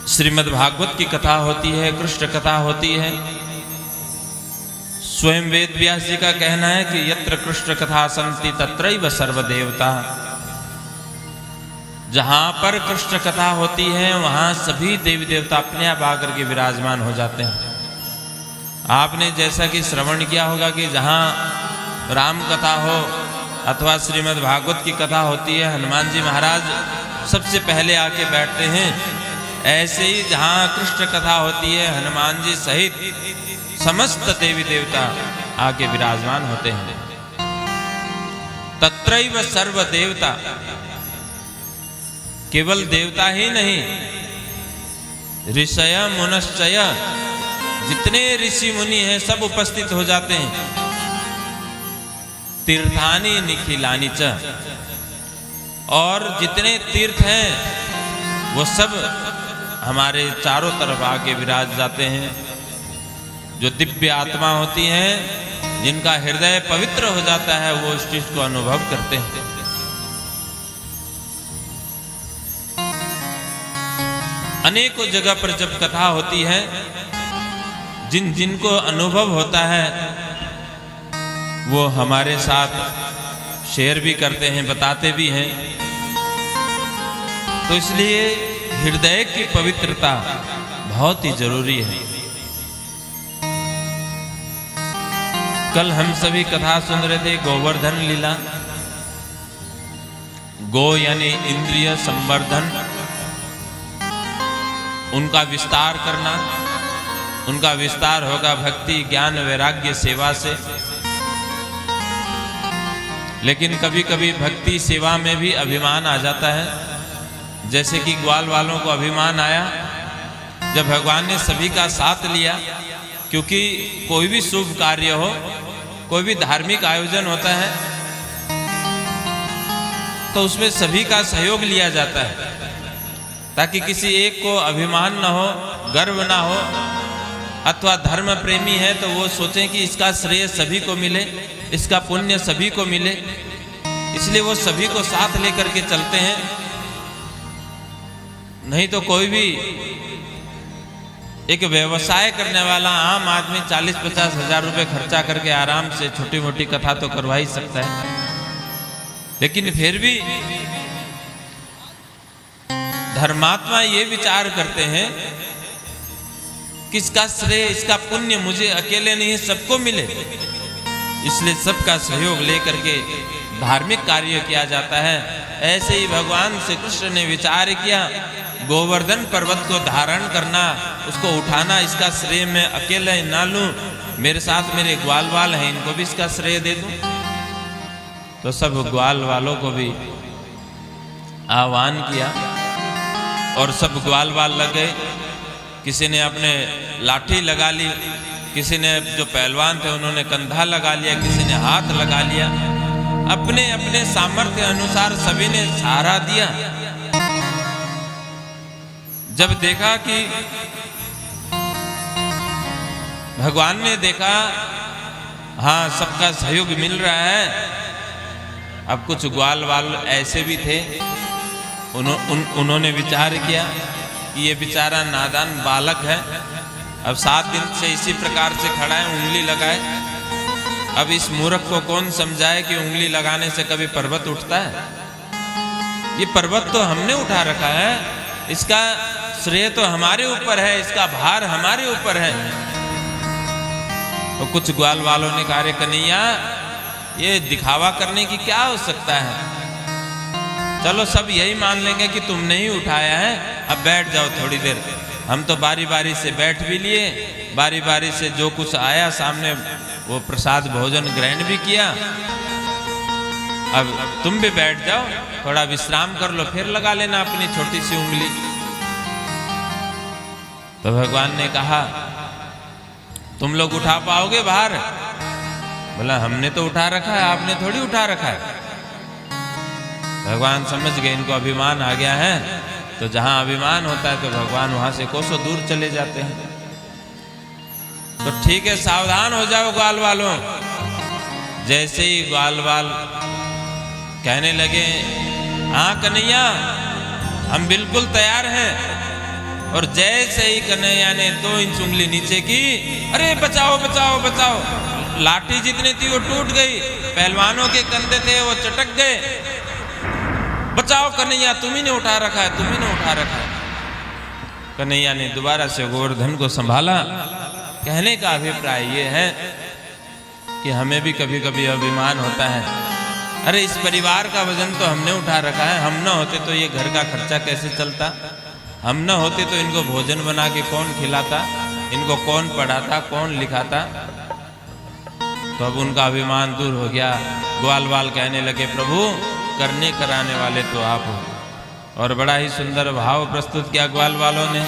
श्रीमद् भागवत की कथा होती है, कृष्ण कथा होती है। स्वयं वेद व्यास जी का कहना है कि यत्र कृष्ण कथा संति तत्रैव सर्वदेवता। जहां पर कृष्ण कथा होती है वहां सभी देवी देवता अपने आप आकर के विराजमान हो जाते हैं। आपने जैसा कि श्रवण किया होगा कि जहां राम कथा हो अथवा श्रीमद् भागवत की कथा होती है, हनुमान जी महाराज सबसे पहले आके बैठते हैं। ऐसे ही जहां कृष्ण कथा होती है, हनुमान जी सहित समस्त देवी देवता आके विराजमान होते हैं। तत्रैव सर्व देवता, केवल देवता ही नहीं, ऋषय मुनश्चय, जितने ऋषि मुनि हैं सब उपस्थित हो जाते हैं। तीर्थानि निखिलानि च, और जितने तीर्थ हैं वो सब हमारे चारों तरफ आके विराज जाते हैं। जो दिव्य आत्मा होती हैं, जिनका हृदय पवित्र हो जाता है, वो इस चीज को अनुभव करते हैं। अनेकों जगह पर जब कथा होती है, जिनको अनुभव होता है वो हमारे साथ शेयर भी करते हैं, बताते भी हैं। तो इसलिए हृदय की पवित्रता बहुत ही जरूरी है। कल हम सभी कथा सुन रहे थे गोवर्धन लीला। गो यानी इंद्रिय संवर्धन, उनका विस्तार करना। उनका विस्तार होगा भक्ति, ज्ञान, वैराग्य, सेवा से। लेकिन कभी कभी भक्ति सेवा में भी अभिमान आ जाता है। जैसे कि ग्वाल वालों को अभिमान आया जब भगवान ने सभी का साथ लिया, क्योंकि कोई भी शुभ कार्य हो, कोई भी धार्मिक आयोजन होता है तो उसमें सभी का सहयोग लिया जाता है, ताकि किसी एक को अभिमान न हो, गर्व ना हो। अथवा धर्म प्रेमी है तो वो सोचें कि इसका श्रेय सभी को मिले, इसका पुण्य सभी को मिले, इसलिए वो सभी को साथ लेकर के चलते हैं। नहीं तो कोई भी एक व्यवसाय करने वाला आम आदमी 40-50 हजार रुपए खर्चा करके आराम से छोटी मोटी कथा तो करवा ही सकता है। लेकिन फिर भी धर्मात्मा ये विचार करते हैं कि इसका श्रेय, इसका पुण्य मुझे अकेले नहीं सबको मिले, इसलिए सबका सहयोग लेकर के धार्मिक कार्य किया जाता है। ऐसे ही भगवान श्री कृष्ण ने विचार किया, गोवर्धन पर्वत को धारण करना, उसको उठाना, इसका श्रेय मैं अकेले ना लूं, मेरे साथ मेरे ग्वाल वाल हैं, इनको भी इसका श्रेय दे दूं। तो सब ग्वाल वालों को भी आह्वान किया और सब ग्वाल वाल लग गए। किसी ने अपने लाठी लगा ली, किसी ने जो पहलवान थे उन्होंने कंधा लगा लिया, किसी ने हाथ लगा लिया। अपने अपने सामर्थ्य अनुसार सभी ने सहारा दिया। जब देखा कि भगवान ने देखा हाँ सबका सहयोग मिल रहा है, अब कुछ ग्वाल वाल ऐसे भी थे, उन्होंने विचार किया कि ये बेचारा नादान बालक है, अब 7 दिन से इसी प्रकार से खड़ा है, उंगली लगाए। अब इस मूर्ख को कौन समझाए कि उंगली लगाने से कभी पर्वत उठता है? ये पर्वत तो हमने उठा रखा है, इसका श्रेय तो हमारे ऊपर है, इसका भार हमारे ऊपर है। तो कुछ ग्वाल वालों ने कहा, कन्हैया ये दिखावा करने की क्या हो सकता है, चलो सब यही मान लेंगे कि तुमने ही उठाया है, अब बैठ जाओ थोड़ी देर। हम तो बारी बारी से बैठ भी लिए, बारी बारी से जो कुछ आया सामने वो प्रसाद भोजन ग्रहण भी किया, अब तुम भी बैठ जाओ, थोड़ा विश्राम कर लो, फिर लगा लेना अपनी छोटी सी उंगली। तो भगवान ने कहा, तुम लोग उठा पाओगे भार? बोला हमने तो उठा रखा है, आपने थोड़ी उठा रखा है। भगवान समझ गए इनको अभिमान आ गया है, तो जहां अभिमान होता है तो भगवान वहां से कोसों दूर चले जाते हैं। तो ठीक है, सावधान हो जाओ ग्वाल वालों। जैसे ही ग्वाल वाल कहने लगे, हाँ कन्हैया हम बिल्कुल तैयार हैं, और जैसे ही कन्हैया ने 2 इंच उंगली नीचे की, अरे बचाओ बचाओ बचाओ, लाठी जितनी थी वो टूट गई, पहलवानों के कंधे थे वो चटक गए, बचाओ कन्हैया, तुम्ही ने उठा रखा है, तुम्ही ने उठा रखा है। कन्हैया ने दोबारा से गोवर्धन को संभाला। कहने का अभिप्राय ये है कि हमें भी कभी कभी अभिमान होता है, अरे इस परिवार का वजन तो हमने उठा रखा है, हम न होते तो ये घर का खर्चा कैसे चलता, हम न होते तो इनको भोजन बना के कौन खिलाता, इनको कौन पढ़ाता, कौन लिखाता। तो अब उनका अभिमान दूर हो गया। ग्वाल वाल कहने लगे, प्रभु करने कराने वाले तो आप हो। और बड़ा ही सुंदर भाव प्रस्तुत किया ग्वाल वालों ने।